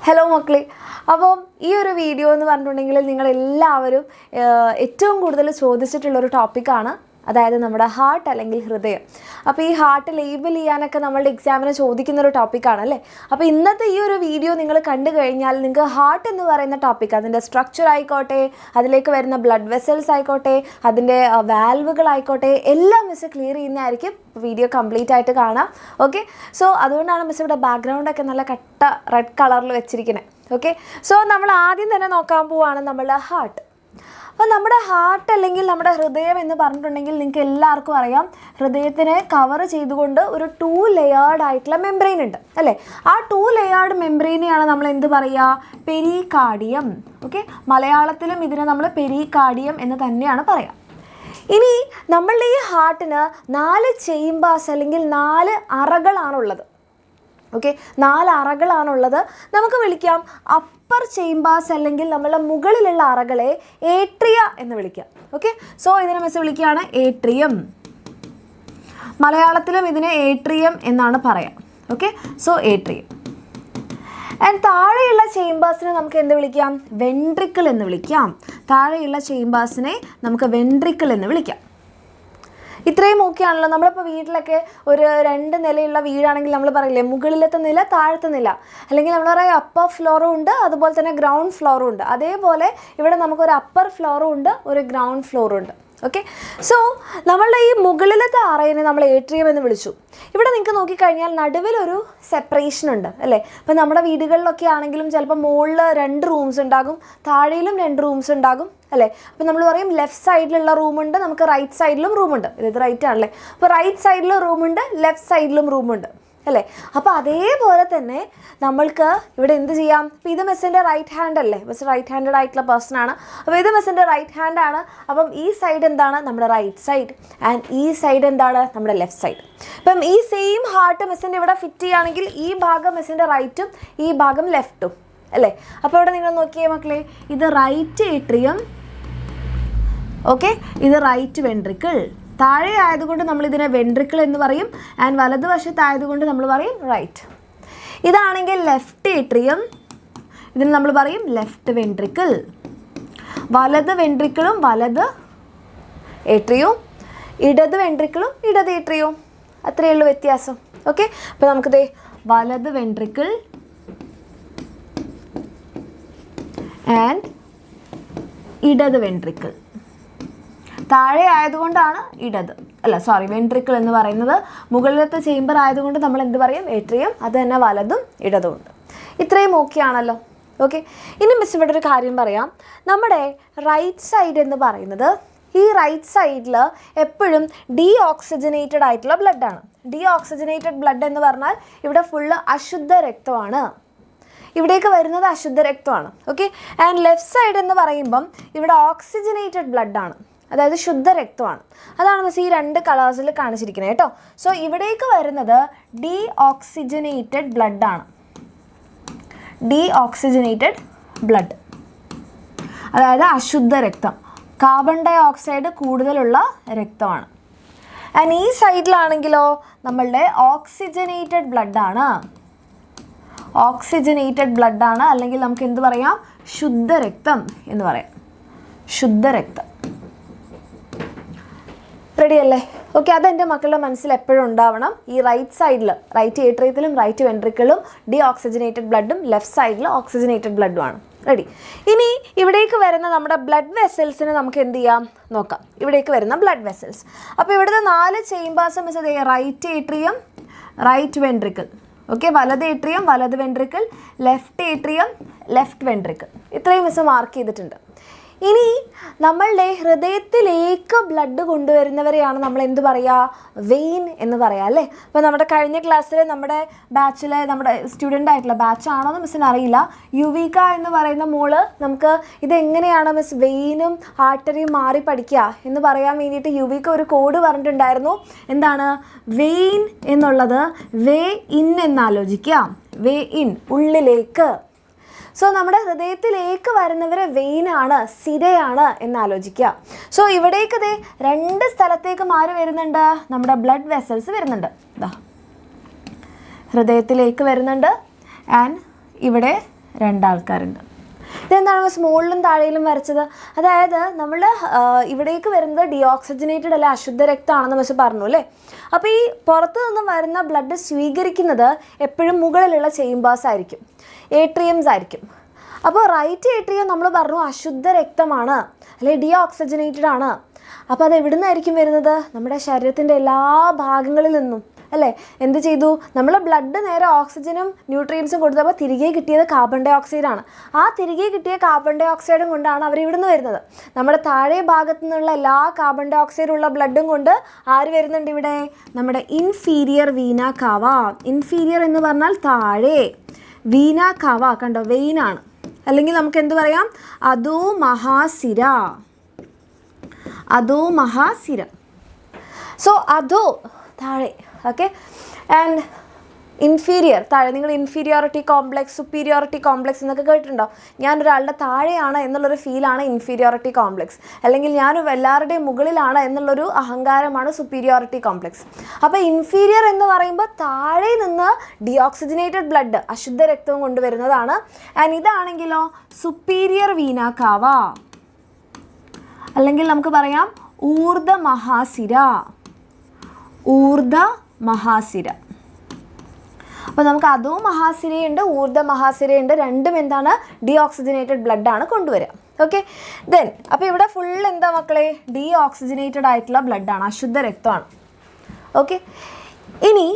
Hello മക്കളെ, അപ്പം ഈ ഒരു വീഡിയോ എന്ന് പറഞ്ഞിട്ടുണ്ടെങ്കിൽ നിങ്ങളെല്ലാവരും ഏറ്റവും കൂടുതൽ ചോദിച്ചിട്ടുള്ളൊരു ടോപ്പിക്കാണ്. അതായത് നമ്മുടെ ഹാർട്ട് അല്ലെങ്കിൽ ഹൃദയം. അപ്പോൾ ഈ ഹാർട്ട് ലേബൽ ചെയ്യാനൊക്കെ നമ്മളുടെ എക്സാമിന് ചോദിക്കുന്നൊരു ടോപ്പിക്കാണ് അല്ലേ. അപ്പോൾ ഇന്നത്തെ ഈ ഒരു വീഡിയോ നിങ്ങൾ കണ്ടു കഴിഞ്ഞാൽ നിങ്ങൾക്ക് ഹാർട്ട് എന്ന് പറയുന്ന ടോപ്പിക്ക്, അതിൻ്റെ സ്ട്രക്ചർ ആയിക്കോട്ടെ, അതിലേക്ക് വരുന്ന ബ്ലഡ് വെസൽസ് ആയിക്കോട്ടെ, അതിൻ്റെ വാൽവുകളായിക്കോട്ടെ, എല്ലാം മിസ് ക്ലിയർ ചെയ്യുന്നതായിരിക്കും. വീഡിയോ കംപ്ലീറ്റ് ആയിട്ട് കാണാം. ഓക്കെ, സോ അതുകൊണ്ടാണ് മിസ് ഇവിടെ ബാക്ക്ഗ്രൗണ്ടൊക്കെ നല്ല കട്ട റെഡ് കളറിൽ വെച്ചിരിക്കുന്നത്. ഓക്കെ, സോ നമ്മൾ ആദ്യം തന്നെ നോക്കാൻ പോവുകയാണ് നമ്മളുടെ ഹാർട്ട്. അപ്പോൾ നമ്മുടെ ഹാർട്ട് അല്ലെങ്കിൽ നമ്മുടെ ഹൃദയം എന്ന് പറഞ്ഞിട്ടുണ്ടെങ്കിൽ നിങ്ങൾക്ക് എല്ലാവർക്കും അറിയാം, ഹൃദയത്തിനെ കവർ ചെയ്തുകൊണ്ട് ഒരു 2 ലെയേർഡ് ആയിട്ടുള്ള മെംബ്രെയിൻ ഉണ്ട് അല്ലേ. ആ 2 ലെയേർഡ് മെംബ്രെയിനെയാണ് നമ്മൾ എന്ത് പറയുക, പെരികാർഡിയം. ഓക്കെ, മലയാളത്തിലും ഇതിനെ നമ്മൾ പെരികാർഡിയം എന്ന് തന്നെയാണ് പറയുക. ഇനി നമ്മളുടെ ഈ ഹാർട്ടിന് 4 ചേംബേഴ്സ് അല്ലെങ്കിൽ 4 അറകളാണുള്ളത്. ഓക്കെ, 4 അറകളാണുള്ളത്. നമുക്ക് വിളിക്കാം അപ്പർ ചേംബേഴ്സ് അല്ലെങ്കിൽ നമ്മളുടെ മുകളിലുള്ള അറകളെ ഏട്രിയ എന്ന് വിളിക്കാം. ഓക്കെ, സോ ഇതിനെ മിസ് വിളിക്കുകയാണ് ഏട്രിയം. മലയാളത്തിലും ഇതിനെ ഏട്രിയം എന്നാണ് പറയാം. Okay, so atrium. ആൻഡ് താഴെയുള്ള ചേംബേഴ്സിനെ നമുക്ക് എന്ത് വിളിക്കാം, വെൻട്രിക്കിൾ എന്ന് വിളിക്കാം. താഴെയുള്ള ചേംബേഴ്സിനെ നമുക്ക് വെൻട്രിക്കിൾ എന്ന് വിളിക്കാം. ഇത്രയും ഓക്കെയാണല്ലോ. നമ്മളിപ്പോൾ വീട്ടിലൊക്കെ ഒരു 2 നിലയുള്ള വീടാണെങ്കിൽ നമ്മൾ പറയില്ലേ, മുകളിലത്തെ നില താഴത്തെ നില, അല്ലെങ്കിൽ നമ്മൾ പറയും അപ്പർ ഫ്ലോറും ഉണ്ട്, അതുപോലെ തന്നെ ഗ്രൗണ്ട് ഫ്ലോറും ഉണ്ട്. അതേപോലെ ഇവിടെ നമുക്കൊരു അപ്പർ ഫ്ലോറും ഉണ്ട്, ഒരു ഗ്രൗണ്ട് ഫ്ലോറും ഉണ്ട്. ഓക്കെ, സോ നമ്മളുടെ ഈ മുകളിലത്തെ അറയിനെ നമ്മൾ ഏട്രിയം എന്ന് വിളിച്ചു. ഇവിടെ നിങ്ങൾക്ക് നോക്കിക്കഴിഞ്ഞാൽ നടുവിലൊരു സെപ്പറേഷൻ ഉണ്ട് അല്ലേ. ഇപ്പം നമ്മുടെ വീടുകളിലൊക്കെ ആണെങ്കിലും ചിലപ്പോൾ മുകളിൽ 2 റൂംസ് ഉണ്ടാകും, താഴെയിലും 2 റൂംസ് ഉണ്ടാകും അല്ലേ. അപ്പോൾ നമ്മൾ പറയും ലെഫ്റ്റ് സൈഡിലുള്ള റൂമുണ്ട്, നമുക്ക് റൈറ്റ് സൈഡിലും റൂമുണ്ട്. ഇത് റൈറ്റ് ആണല്ലേ. അപ്പോൾ റൈറ്റ് സൈഡിലും റൂമുണ്ട്, ലെഫ്റ്റ് സൈഡിലും റൂമുണ്ട് അല്ലേ. അപ്പോൾ അതേപോലെ തന്നെ നമ്മൾക്ക് ഇവിടെ എന്ത് ചെയ്യാം. അപ്പോൾ ഇത് മിസ്സിൻ്റെ റൈറ്റ് ഹാൻഡ് അല്ലേ, മിസ് റൈറ്റ് ഹാൻഡഡ് ആയിട്ടുള്ള പേഴ്സൺ ആണ്. അപ്പോൾ ഇത് മിസ്സിൻ്റെ റൈറ്റ് ഹാൻഡ് ആണ്. അപ്പം ഈ സൈഡ് എന്താണ്, നമ്മുടെ റൈറ്റ് സൈഡ്, ആൻഡ് ഈ സൈഡ് എന്താണ്, നമ്മുടെ ലെഫ്റ്റ് സൈഡ്. അപ്പം ഈ സെയിം ഹാർട്ട് മിസ്സിൻ്റെ ഇവിടെ ഫിറ്റ് ചെയ്യുകയാണെങ്കിൽ ഈ ഭാഗം മിസ്സിൻ്റെ റൈറ്റും ഈ ഭാഗം ലെഫ്റ്റും അല്ലേ. അപ്പോൾ ഇവിടെ നിങ്ങൾ നോക്കിയേ മക്കളെ, ഇത് റൈറ്റ് ഏട്രിയം, ഓക്കെ, ഇത് റൈറ്റ് വെൻട്രിക്കിൾ. താഴെ ആയതുകൊണ്ട് നമ്മൾ ഇതിനെ വെൻട്രിക്കിൾ എന്ന് പറയും, ആൻഡ് വലതുവശത്തായതുകൊണ്ട് നമ്മൾ പറയും റൈറ്റ്. ഇതാണെങ്കിൽ ലെഫ്റ്റ് ഏട്രിയം, ഇതിന് നമ്മൾ പറയും ലെഫ്റ്റ് വെൻട്രിക്കിൾ. വലത് വെൻട്രിക്കിളും വലത് ഏട്രിയവും, ഇടത് വെൻട്രിക്കിളും ഇടത് ഏട്രിയവും, അത്രയേ ഉള്ളൂ വ്യത്യാസം. ഓക്കെ, അപ്പോൾ നമുക്കിത് വലത് വെൻട്രിക്കിൾ ആൻഡ് ഇടത് വെൻട്രിക്കിൾ. താഴെ ആയതുകൊണ്ടാണ് ഇടത് വെൻട്രിക്കിൾ എന്ന് പറയുന്നത്. മുകളിലത്തെ ചേംബർ ആയതുകൊണ്ട് നമ്മൾ എന്ത് പറയും, ഏട്രിയം. അത് തന്നെ വലതും ഇടതും ഉണ്ട്. ഇത്രയും ഓക്കെ ആണല്ലോ. ഓക്കെ, ഇനി മിസ് ഇവിടെ ഒരു കാര്യം പറയാം. നമ്മുടെ റൈറ്റ് സൈഡ് എന്ന് പറയുന്നത്, ഈ റൈറ്റ് സൈഡിൽ എപ്പോഴും ഡീഓക്സിജനേറ്റഡ് ആയിട്ടുള്ള ബ്ലഡാണ്. ഡീഓക്സിജനേറ്റഡ് ബ്ലഡ് എന്ന് പറഞ്ഞാൽ ഇവിടെ ഫുള്ള് അശുദ്ധ രക്തമാണ്. ഇവിടേക്ക് വരുന്നത് അശുദ്ധ രക്തമാണ്. ഓക്കെ, ആൻഡ് ലെഫ്റ്റ് സൈഡ് എന്ന് പറയുമ്പം ഇവിടെ ഓക്സിജനേറ്റഡ് ബ്ലഡാണ്, അതായത് ശുദ്ധ രക്തമാണ്. അതാണ് മിസ് ഈ 2 കളേഴ്സിൽ കാണിച്ചിരിക്കുന്നത് കേട്ടോ. സോ ഇവിടേക്ക് വരുന്നത് ഡീഓക്സിജനേറ്റഡ് ബ്ലഡാണ്. ഡീഓക്സിജനേറ്റഡ് ബ്ലഡ് അതായത് അശുദ്ധ രക്തം, കാർബൺ ഡൈ ഓക്സൈഡ് കൂടുതലുള്ള രക്തമാണ്. ആൻഡ് ഈ സൈഡിലാണെങ്കിലോ നമ്മളുടെ ഓക്സിജനേറ്റഡ് ബ്ലഡാണ്. ഓക്സിജനേറ്റഡ് ബ്ലഡാണ്, അല്ലെങ്കിൽ നമുക്ക് എന്ത് പറയാം, ശുദ്ധരക്തം എന്ന് പറയാം. ശുദ്ധരക്തം. റെഡി അല്ലേ? ഓക്കെ, അതെൻ്റെ മക്കളുടെ മനസ്സിൽ എപ്പോഴും ഉണ്ടാവണം. ഈ റൈറ്റ് സൈഡിൽ, റൈറ്റ് ഏട്രിയത്തിലും റൈറ്റ് വെൻട്രിക്കിളും ഡീഓക്സിജനേറ്റഡ് ബ്ലഡും, ലെഫ്റ്റ് സൈഡിൽ ഓക്സിജനേറ്റഡ് ബ്ലഡുമാണ്. റെഡി. ഇനി ഇവിടേക്ക് വരുന്ന നമ്മുടെ ബ്ലഡ് വെസൽസിന് നമുക്ക് എന്ത് ചെയ്യാം നോക്കാം. ഇവിടേക്ക് വരുന്ന ബ്ലഡ് വെസൽസ്, അപ്പോൾ ഇവിടുത്തെ 4 chambers miss right atrium, right ventricle. Okay, വലത് ഏട്രിയം, വലത് ventricle, left atrium, left ventricle. ഇത്രയും മിസ് മാർക്ക് ചെയ്തിട്ടുണ്ട്. ഇനി നമ്മളുടെ ഹൃദയത്തിലേക്ക് ബ്ലഡ് കൊണ്ടുവരുന്നവരെയാണ് നമ്മൾ എന്ത് പറയുക, വെയിൻ എന്ന് പറയാം അല്ലേ. അപ്പോൾ നമ്മുടെ കഴിഞ്ഞ ക്ലാസ്സിൽ നമ്മുടെ ബാച്ചിലെ നമ്മുടെ സ്റ്റുഡൻ്റ് ആയിട്ടുള്ള ബാച്ചാണോ എന്ന് മിസ്സിന് അറിയില്ല, യുവിക എന്ന് പറയുന്ന മോള് നമുക്ക് ഇതെങ്ങനെയാണ് മിസ് വെയിനും ആർട്ടറിയും മാറി പഠിക്കുക എന്ന് പറയാൻ വേണ്ടിയിട്ട് യുവിക ഒരു കോഡ് പറഞ്ഞിട്ടുണ്ടായിരുന്നു. എന്താണ് വെയിൻ എന്നുള്ളത്? വേ ഇൻ എന്നാലോചിക്കുക. വേ ഇൻ, ഉള്ളിലേക്ക്. സോ നമ്മുടെ ഹൃദയത്തിലേക്ക് വരുന്നവരെ വെയിനാണ്, സിരയാണ് എന്നാലോചിക്കുക. സോ ഇവിടേക്ക് 2 സ്ഥലത്തേക്ക് മാറി വരുന്നുണ്ട്, നമ്മുടെ ബ്ലഡ് വെസൽസ് വരുന്നുണ്ട്. ഹൃദയത്തിലേക്ക് വരുന്നുണ്ട് ആൻഡ് ഇവിടെ രണ്ടാൾക്കാരുണ്ട്. ഇതെന്താണ് മുകളിലും താഴെയിലും വരച്ചത്? അതായത് നമ്മൾ ഇവിടേക്ക് വരുന്നത് ഡീഓക്സിജനേറ്റഡ് അല്ലെ അശുദ്ധ രക്തമാണെന്ന് മിസ് പറഞ്ഞു അല്ലേ. അപ്പോൾ ഈ പുറത്തു നിന്നും വരുന്ന ബ്ലഡ് സ്വീകരിക്കുന്നത് എപ്പോഴും മുകളിലുള്ള ചേംബേഴ്സ് ആയിരിക്കും, ഏട്രിയംസ് ആയിരിക്കും. അപ്പോൾ റൈറ്റ് ഏട്രിയം നമ്മൾ പറഞ്ഞു അശുദ്ധ രക്തമാണ് അല്ലെ ഡീഓക്സിജനേറ്റഡ് ആണ്. അപ്പോൾ അത് എവിടെ നിന്നായിരിക്കും വരുന്നത്? നമ്മുടെ ശരീരത്തിൻ്റെ എല്ലാ ഭാഗങ്ങളിൽ നിന്നും അല്ലേ. എന്ത് ചെയ്തു? നമ്മൾ ബ്ലഡ് നേരെ ഓക്സിജനും ന്യൂട്രിയൻസും കൊടുത്തപ്പോൾ തിരികെ കിട്ടിയത് കാർബൺ ഡൈ ഓക്സൈഡാണ്. ആ തിരികെ കിട്ടിയ കാർബൺ ഡൈ ഓക്സൈഡും കൊണ്ടാണ് അവർ ഇവിടുന്ന് വരുന്നത്. നമ്മുടെ താഴെ ഭാഗത്തു നിന്നുള്ള എല്ലാ കാർബൺ ഡൈ ഓക്സൈഡുള്ള ബ്ലഡും കൊണ്ട് ആര് വരുന്നുണ്ട് ഇവിടെ? നമ്മുടെ ഇൻഫീരിയർ വീന കാവ. ഇൻഫീരിയർ എന്ന് പറഞ്ഞാൽ താഴെ, വീന കാവ കണ്ടോ വെയിനാണ്. അല്ലെങ്കിൽ നമുക്ക് എന്ത് പറയാം? അധോ മഹാസിര. അധോ മഹാസിര. സോ അധോ താഴെ, ഓക്കെ. ആൻഡ് ഇൻഫീരിയർ താഴെ. നിങ്ങൾ ഇൻഫീരിയോറിറ്റി കോംപ്ലക്സ്, സുപ്പീരിയോറിറ്റി കോംപ്ലക്സ് എന്നൊക്കെ കേട്ടിട്ടുണ്ടോ? ഞാനൊരാളുടെ താഴെയാണ് എന്നുള്ളൊരു ഫീലാണ് ഇൻഫീരിയോറിറ്റി കോംപ്ലക്സ്. അല്ലെങ്കിൽ ഞാൻ എല്ലാവരുടെയും മുകളിലാണ് എന്നുള്ളൊരു അഹങ്കാരമാണ് സുപ്പീരിയോറിറ്റി കോംപ്ലക്സ്. അപ്പോൾ ഇൻഫീരിയർ എന്ന് പറയുമ്പോൾ താഴെ നിന്ന് ഡീഓക്സിജനേറ്റഡ് ബ്ലഡ് അശുദ്ധ രക്തവും കൊണ്ടുവരുന്നതാണ്. ആൻഡ് ഇതാണെങ്കിലോ സുപ്പീരിയർ വീന കാവ, അല്ലെങ്കിൽ നമുക്ക് പറയാം ഊർധ മഹാസിര. ഊർധ മഹാസിര. അപ്പോൾ നമുക്ക് അധോ മഹാസിരയുണ്ട്, ഊർധ മഹാസിരയുണ്ട്. രണ്ടും എന്താണ്? ഡീഓക്സിജനേറ്റഡ് ബ്ലഡാണ് കൊണ്ടുവരിക. ഓക്കെ. ദെൻ അപ്പോൾ ഇവിടെ ഫുൾ എന്താ മക്കളെ? ഡീഓക്സിജനേറ്റഡ് ആയിട്ടുള്ള ബ്ലഡാണ്, അശുദ്ധ രക്തമാണ്. ഓക്കെ. ഇനി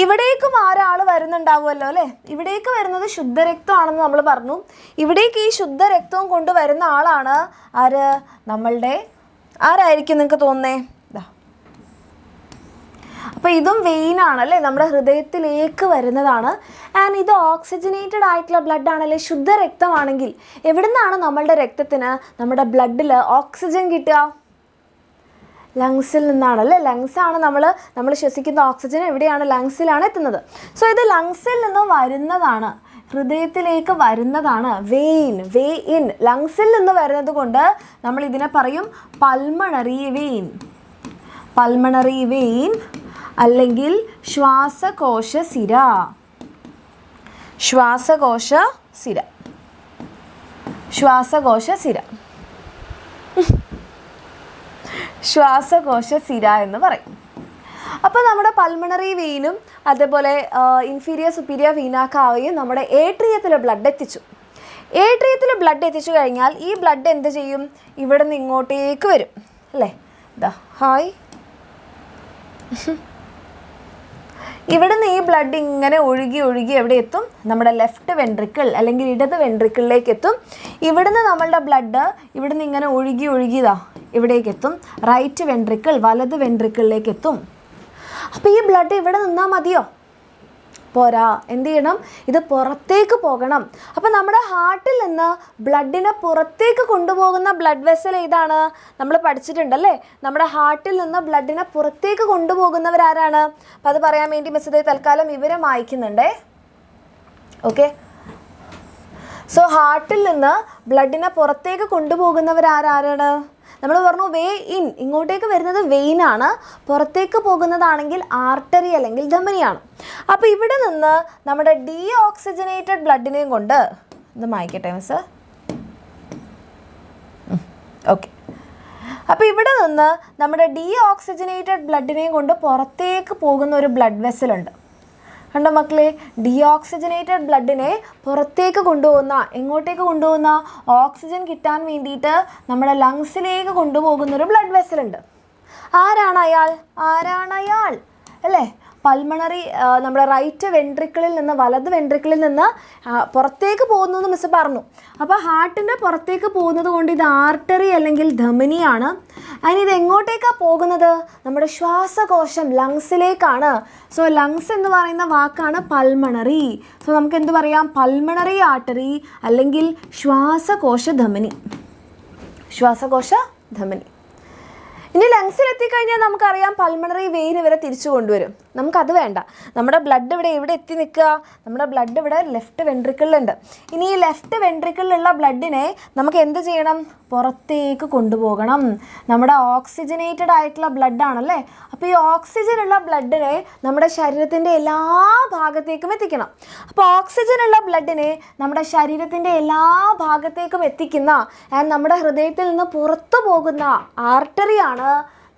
ഇവിടേക്കും ആരാൾ വരുന്നുണ്ടാവുമല്ലോ അല്ലേ. ഇവിടേക്ക് വരുന്നത് ശുദ്ധരക്തമാണെന്ന് നമ്മൾ പറഞ്ഞു. ഇവിടേക്ക് ഈ ശുദ്ധരക്തവും കൊണ്ടുവരുന്ന ആളാണ് ആര്? നമ്മളുടെ ആരായിരിക്കും നിങ്ങൾക്ക് തോന്നുന്നേ? അപ്പോൾ ഇതും വെയിനാണ് അല്ലേ, നമ്മുടെ ഹൃദയത്തിലേക്ക് വരുന്നതാണ്. ആൻഡ് ഇത് ഓക്സിജനേറ്റഡ് ആയിട്ടുള്ള ബ്ലഡ് ആണല്ലേ, ശുദ്ധരക്തമാണെങ്കിൽ എവിടെ നിന്നാണ് നമ്മളുടെ രക്തത്തിന്, നമ്മുടെ ബ്ലഡിൽ ഓക്സിജൻ കിട്ടുക? ലങ്സിൽ നിന്നാണല്ലേ. ലങ്സാണ് നമ്മൾ ശ്വസിക്കുന്ന ഓക്സിജൻ എവിടെയാണ്? ലങ്സിലാണ് എത്തുന്നത്. സോ ഇത് ലങ്സിൽ നിന്ന് വരുന്നതാണ്, ഹൃദയത്തിലേക്ക് വരുന്നതാണ്. വെയിൻ ലങ്സിൽ നിന്ന് വരുന്നത് കൊണ്ട് നമ്മൾ ഇതിനെ പറയും പൾമണറി വെയിൻ. പൾമണറി വെയിൻ അല്ലെങ്കിൽ ശ്വാസകോശ സിര. ശ്വാസകോശ സിര. ശ്വാസകോശ സിര. ശ്വാസകോശ സിര എന്ന് പറയും. അപ്പോൾ നമ്മുടെ പൾമണറി വെയിനും അതേപോലെ ഇൻഫീരിയർ സുപ്പീരിയർ വീന കാവയും നമ്മുടെ ഏട്രിയത്തിൽ ബ്ലഡ് എത്തിച്ചു. ഏട്രിയത്തിൽ ബ്ലഡ് എത്തിച്ചു കഴിഞ്ഞാൽ ഈ ബ്ലഡ് എന്ത് ചെയ്യും? ഇവിടെ നിന്ന് ഇങ്ങോട്ടേക്ക് വരും അല്ലേ. ഹായ്. ഇവിടുന്ന് ഈ ബ്ലഡ് ഇങ്ങനെ ഒഴുകി എവിടെ എത്തും? നമ്മുടെ ലെഫ്റ്റ് വെൻട്രിക്കിൾ അല്ലെങ്കിൽ ഇടത് വെൻട്രിക്കിളിലേക്ക് എത്തും. ഇവിടുന്ന് നമ്മളുടെ ബ്ലഡ് ഇവിടുന്ന് ഇങ്ങനെ ഒഴുകി ഇവിടേക്ക് എത്തും. റൈറ്റ് വെൻട്രിക്കിൾ വലത് വെൻട്രിക്കിളിലേക്ക് എത്തും. അപ്പോൾ ഈ ബ്ലഡ് ഇവിടെ നിന്നാൽ മതിയോ? പോരാ. എന്ത് ചെയ്യണം? ഇത് പുറത്തേക്ക് പോകണം. അപ്പോൾ നമ്മുടെ ഹാർട്ടിൽ നിന്ന് ബ്ലഡിനെ പുറത്തേക്ക് കൊണ്ടുപോകുന്ന ബ്ലഡ് വെസൽ ഏതാണ്? നമ്മൾ പഠിച്ചിട്ടുണ്ടല്ലേ. നമ്മുടെ ഹാർട്ടിൽ നിന്ന് ബ്ലഡിനെ പുറത്തേക്ക് കൊണ്ടുപോകുന്നവരാരാണ്? അപ്പോൾ അത് പറയാൻ വേണ്ടി മിസ് തൽക്കാലം ഇവരെ വായിക്കുന്നുണ്ടേ. ഓക്കെ. സോ ഹാർട്ടിൽ നിന്ന് ബ്ലഡിനെ പുറത്തേക്ക് കൊണ്ടുപോകുന്നവരാരാണ്? നമ്മൾ പറഞ്ഞു വേ ഇൻ, ഇങ്ങോട്ടേക്ക് വരുന്നത് വെയിനാണ്. പുറത്തേക്ക് പോകുന്നതാണെങ്കിൽ ആർട്ടറി അല്ലെങ്കിൽ ധമനിയാണ്. അപ്പോൾ ഇവിടെ നിന്ന് നമ്മുടെ ഡീഓക്സിജനേറ്റഡ് ബ്ലഡിനെയും കൊണ്ട് ഇത് മായ്ക്കട്ടെ മിസ്. ഓക്കെ. അപ്പോൾ ഇവിടെ നിന്ന് നമ്മുടെ ഡീഓക്സിജനേറ്റഡ് ബ്ലഡിനെയും കൊണ്ട് പുറത്തേക്ക് പോകുന്ന ഒരു ബ്ലഡ് വെസലുണ്ട്. കണ്ടോ മക്കളെ? ഡീഓക്സിജനേറ്റഡ് ബ്ലഡിനെ പുറത്തേക്ക് കൊണ്ടുപോകുന്ന, എങ്ങോട്ടേക്ക് കൊണ്ടുപോകുന്ന? ഓക്സിജൻ കിട്ടാൻ വേണ്ടിയിട്ട് നമ്മുടെ ലങ്സിലേക്ക് കൊണ്ടുപോകുന്നൊരു ബ്ലഡ് വെസലുണ്ട്. ആരാണ് അയാൾ അല്ലേ? പൾമണറി നമ്മുടെ റൈറ്റ് വെൻട്രിക്കിളിൽ നിന്ന് വലത് വെൻട്രിക്കിളിൽ നിന്ന് പുറത്തേക്ക് പോകുന്നു എന്ന് മിസ് പറഞ്ഞു. അപ്പോൾ ഹാർട്ടിൻ്റെ പുറത്തേക്ക് പോകുന്നത് കൊണ്ട് ഇത് ആർട്ടറി അല്ലെങ്കിൽ ധമനിയാണ്. അതിന് ഇത് എങ്ങോട്ടേക്കാണ് പോകുന്നത്? നമ്മുടെ ശ്വാസകോശം ലങ്സിലേക്കാണ്. സോ ലങ്സ് എന്ന് പറയുന്ന വാക്കാണ് പൾമണറി. സോ നമുക്ക് എന്ത് പറയാം? പൾമണറി ആർട്ടറി അല്ലെങ്കിൽ ശ്വാസകോശ ധമനി. ശ്വാസകോശ ധമനി. ഇനി ലങ്സിൽ എത്തിക്കഴിഞ്ഞാൽ നമുക്കറിയാം പൾമണറി വെയിൻ ഇവരെ തിരിച്ചു കൊണ്ടുവരും നമുക്കത് വേണ്ട. നമ്മുടെ ബ്ലഡ് ഇവിടെ എത്തി നിൽക്കുക, നമ്മുടെ ബ്ലഡ് ഇവിടെ ലെഫ്റ്റ് വെൻട്രിക്കിളിലുണ്ട്. ഇനി ഈ ലെഫ്റ്റ് വെൻട്രിക്കിളിലുള്ള ബ്ലഡിനെ നമുക്ക് എന്ത് ചെയ്യണം? പുറത്തേക്ക് കൊണ്ടുപോകണം. നമ്മുടെ ഓക്സിജനേറ്റഡ് ആയിട്ടുള്ള ബ്ലഡാണല്ലേ. അപ്പോൾ ഈ ഓക്സിജൻ ഉള്ള ബ്ലഡിനെ നമ്മുടെ ശരീരത്തിൻ്റെ എല്ലാ ഭാഗത്തേക്കും എത്തിക്കണം. അപ്പോൾ ഓക്സിജൻ ഉള്ള ബ്ലഡിനെ നമ്മുടെ ശരീരത്തിൻ്റെ എല്ലാ ഭാഗത്തേക്കും എത്തിക്കുന്ന നമ്മുടെ ഹൃദയത്തിൽ നിന്ന് പുറത്തു പോകുന്ന ആർട്ടറിയാണ്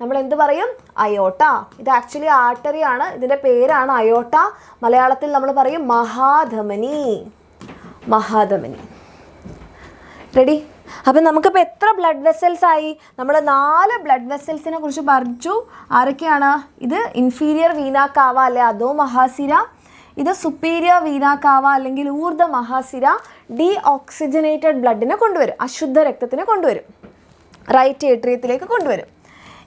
നമ്മൾ എന്ത് പറയും? അയോട്ട. ഇത് ആക്ച്വലി ആർട്ടറിയാണ്, ഇതിൻ്റെ പേരാണ് അയോട്ട. മലയാളത്തിൽ നമ്മൾ പറയും മഹാധമനി. മഹാധമനി. റെഡി? അപ്പം നമുക്കിപ്പോൾ എത്ര ബ്ലഡ് വെസൽസ് ആയി? നമ്മൾ 4 ബ്ലഡ് വെസൽസിനെ കുറിച്ച് പഠിച്ചു. ആരൊക്കെയാണ്? ഇത് ഇൻഫീരിയർ വീനാ കാവ അല്ലെ അധോ മഹാസിര, ഇത് സുപ്പീരിയർ വീനാ കാവ അല്ലെങ്കിൽ ഊർധ്വ മഹാസിര ഡീ ഓക്സിജനേറ്റഡ് ബ്ലഡിനെ കൊണ്ടുവരും, അശുദ്ധ രക്തത്തിനെ കൊണ്ടുവരും, റൈറ്റ് ഏട്രിയത്തിലേക്ക് കൊണ്ടുവരും.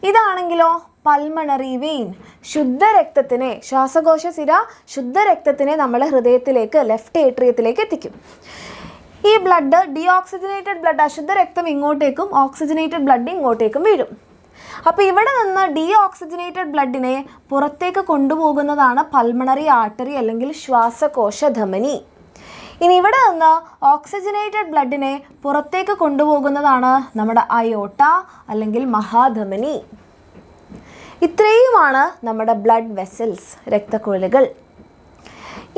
ഇതാണെങ്കിലോ പൾമണറി വെയിൻ, ശുദ്ധരക്തത്തിനെ, ശ്വാസകോശ സിര ശുദ്ധരക്തത്തിനെ നമ്മൾ ഹൃദയത്തിലേക്ക് ലെഫ്റ്റ് ഏട്രിയത്തിലേക്ക് എത്തിക്കും. ഈ ബ്ലഡ് ഡീഓക്സിജനേറ്റഡ് ബ്ലഡ്, അശുദ്ധ രക്തം ഇങ്ങോട്ടേക്കും ഓക്സിജനേറ്റഡ് ബ്ലഡ് ഇങ്ങോട്ടേക്കും വീഴും. അപ്പോൾ ഇവിടെ നിന്ന് ഡീഓക്സിജനേറ്റഡ് ബ്ലഡിനെ പുറത്തേക്ക് കൊണ്ടുപോകുന്നതാണ് പൾമണറി ആർട്ടറി അല്ലെങ്കിൽ ശ്വാസകോശ ധമനി. ഇനി ഇവിടെ നിന്ന് ഓക്സിജനേറ്റഡ് ബ്ലഡിനെ പുറത്തേക്ക് കൊണ്ടുപോകുന്നതാണ് നമ്മുടെ അയോട്ട അല്ലെങ്കിൽ മഹാധമനി. ഇത്രയുമാണ് നമ്മുടെ ബ്ലഡ് വെസൽസ്, രക്തക്കുഴലുകൾ.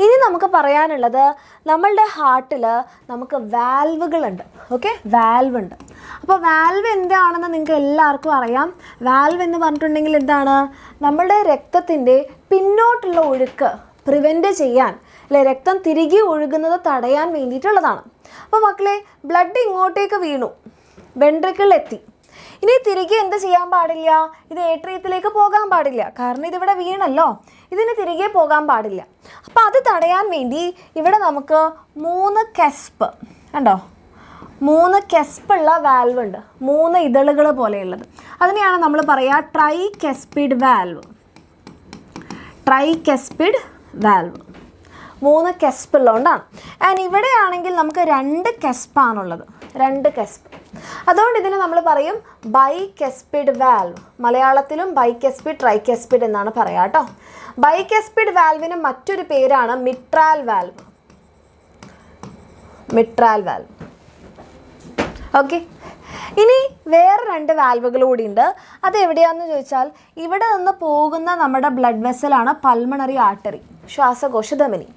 ഇനി നമുക്ക് പറയാനുള്ളത് നമ്മളുടെ ഹാർട്ടിൽ നമുക്ക് വാൽവുകളുണ്ട്. ഓക്കെ, വാൽവ് ഉണ്ട്. അപ്പോൾ വാൽവ് എന്താണെന്ന് നിങ്ങൾക്ക് എല്ലാവർക്കും അറിയാം. വാൽവ് എന്ന് പറഞ്ഞിട്ടുണ്ടെങ്കിൽ എന്താണ്? നമ്മളുടെ രക്തത്തിൻ്റെ പിന്നോട്ടുള്ള ഒഴുക്ക് പ്രിവെൻറ്റ് ചെയ്യാൻ, അല്ലെ, രക്തം തിരികെ ഒഴുകുന്നത് തടയാൻ വേണ്ടിയിട്ടുള്ളതാണ്. അപ്പോൾ മക്കളെ, ബ്ലഡ് ഇങ്ങോട്ടേക്ക് വീണു, വെൻട്രിക്കിളിലെത്തി. ഇനി തിരികെ എന്ത് ചെയ്യാൻ പാടില്ല? ഇത് ഏട്രിയത്തിലേക്ക് പോകാൻ പാടില്ല, കാരണം ഇതിവിടെ വീണല്ലോ. ഇതിന് തിരികെ പോകാൻ പാടില്ല. അപ്പോൾ അത് തടയാൻ വേണ്ടി ഇവിടെ നമുക്ക് 3 കെസ്പ് കണ്ടോ, 3 കെസ്പുള്ള വാൽവ് ഉണ്ട്, 3 ഇതളുകൾ പോലെയുള്ളത്. അതിനെയാണ് നമ്മൾ പറയുക ട്രൈ കെസ്പിഡ് വാൽവ്. ട്രൈ കെസ്പിഡ് വാൽവ് 3 കെസ്പ് ഉള്ളതുകൊണ്ടാണ്. ആൻഡ് ഇവിടെയാണെങ്കിൽ നമുക്ക് 2 കെസ്പാണുള്ളത്, 2 കെസ്പ്. അതുകൊണ്ട് ഇതിന് നമ്മൾ പറയും ബൈ കെസ്പിഡ് വാൽവ്. മലയാളത്തിലും ബൈ കെസ്പിഡ്, ട്രൈ കെസ്പിഡ് എന്നാണ് പറയുക കേട്ടോ. ബൈ കെസ്പിഡ് വാൽവിന് മറ്റൊരു പേരാണ് മിട്രാൽ വാൽവ്. മിട്രാൽ വാൽവ്. ഓക്കെ, ഇനി വേറെ 2 വാൽവുകൾ കൂടി ഉണ്ട്. അത് എവിടെയാണെന്ന് ചോദിച്ചാൽ ഇവിടെ നിന്ന് പോകുന്ന നമ്മുടെ ബ്ലഡ് വെസലാണ് പൾമണറി ആർട്ടറി, ശ്വാസകോശ ധമനി.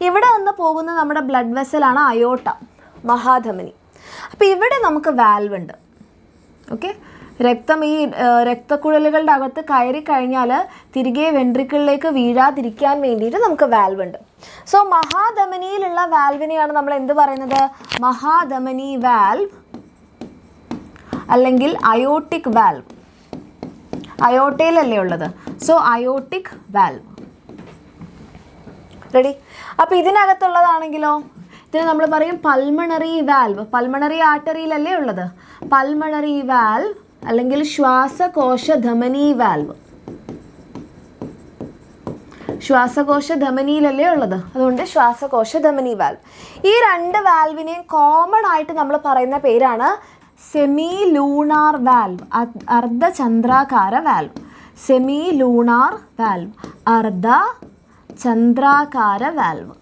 ഇവിടെ നിന്ന് പോകുന്ന നമ്മുടെ ബ്ലഡ് വെസലാണ് അയോട്ട, മഹാധമനി. അപ്പോൾ ഇവിടെ നമുക്ക് വാൽവ് ഉണ്ട്. ഓക്കെ, രക്തം ഈ രക്തക്കുഴലുകളുടെ അകത്ത് കയറി കഴിഞ്ഞാൽ തിരികെ വെൻട്രിക്കിളിലേക്ക് വീഴാതിരിക്കാൻ വേണ്ടിയിട്ട് നമുക്ക് വാൽവ് ഉണ്ട്. സോ മഹാധമനിയിലുള്ള വാൽവിനെയാണ് നമ്മൾ എന്ത് പറയുന്നത്? മഹാധമനി വാൽവ് അല്ലെങ്കിൽ അയോട്ടിക് വാൽവ്. അയോട്ടയിലല്ലേ ഉള്ളത്, സോ അയോട്ടിക് വാൽവ്. റെഡി? അപ്പോൾ ഇതിനകത്തുള്ളതാണെങ്കിലോ ഇതിന് നമ്മൾ പറയും പൾമണറി വാൽവ്. പൾമണറി ആർട്ടറിയിലല്ലേ ഉള്ളത്, പൾമണറി വാൽവ് അല്ലെങ്കിൽ ശ്വാസകോശ ധമനി വാൽവ്. ശ്വാസകോശ ധമനിയിലല്ലേ ഉള്ളത്, അതുകൊണ്ട് ശ്വാസകോശ ധമനി വാൽവ്. ഈ 2 വാൽവിനെയും കോമൺ ആയിട്ട് നമ്മൾ പറയുന്ന പേരാണ് സെമി ലൂണാർ വാൽവ്, അർദ്ധചന്ദ്രാകാര വാൽവ്. സെമി ലൂണാർ വാൽവ്, അർദ്ധചന്ദ്രാകാര വാൽവ്.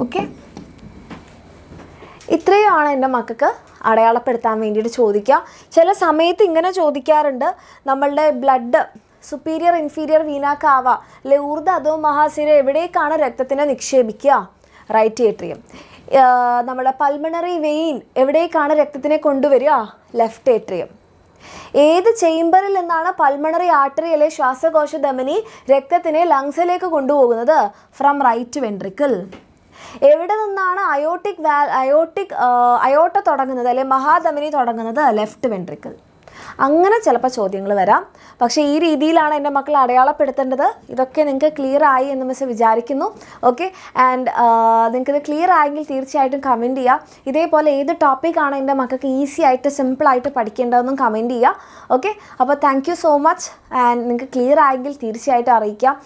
ഓക്കെ, ഇത്രയുമാണ് എൻ്റെ മക്കൾക്ക് അടയാളപ്പെടുത്താൻ വേണ്ടിയിട്ട് ചോദിക്കുക. ചില സമയത്ത് ഇങ്ങനെ ചോദിക്കാറുണ്ട്, നമ്മളുടെ blood superior inferior vena cava അല്ലെ ഊർധ്വ അധോ മഹാസിര എവിടേക്കാണ് രക്തത്തിനെ നിക്ഷേപിക്കുക? Right atrium. നമ്മുടെ പൾമണറി വെയിൻ എവിടേക്കാണ് രക്തത്തിനെ കൊണ്ടുവരിക? Left atrium. ഏത് ചേംബറിൽ നിന്നാണ് പൾമണറി ആർട്ടറി അല്ലെ ശ്വാസകോശ ധമനി രക്തത്തിനെ ലങ്സിലേക്ക് കൊണ്ടുപോകുന്നത്? From right ventricle. എവിടെ നിന്നാണ് അയോട്ട തുടങ്ങുന്നത് അല്ലെ മഹാധമനി തുടങ്ങുന്നത്? Left ventricle. അങ്ങനെ ചിലപ്പോൾ ചോദ്യങ്ങൾ വരാം. പക്ഷേ ഈ രീതിയിലാണ് എൻ്റെ മക്കൾ അടയാളപ്പെടുത്തേണ്ടത്. ഇതൊക്കെ നിങ്ങൾക്ക് ക്ലിയർ ആയി എന്ന് മിസ് വിചാരിക്കുന്നു. ഓക്കെ, ആൻഡ് നിങ്ങൾക്കിത് ക്ലിയർ ആയെങ്കിൽ തീർച്ചയായിട്ടും കമൻറ്റ് ചെയ്യുക. ഇതേപോലെ ഏത് ടോപ്പിക്കാണ് എൻ്റെ മക്കൾക്ക് ഈസി ആയിട്ട് സിമ്പിളായിട്ട് പഠിക്കേണ്ടതെന്നും കമൻറ്റ് ചെയ്യുക. ഓക്കെ, അപ്പോൾ thank you so much. And നിങ്ങൾക്ക് ക്ലിയർ ആയെങ്കിൽ തീർച്ചയായിട്ടും അറിയിക്കാം.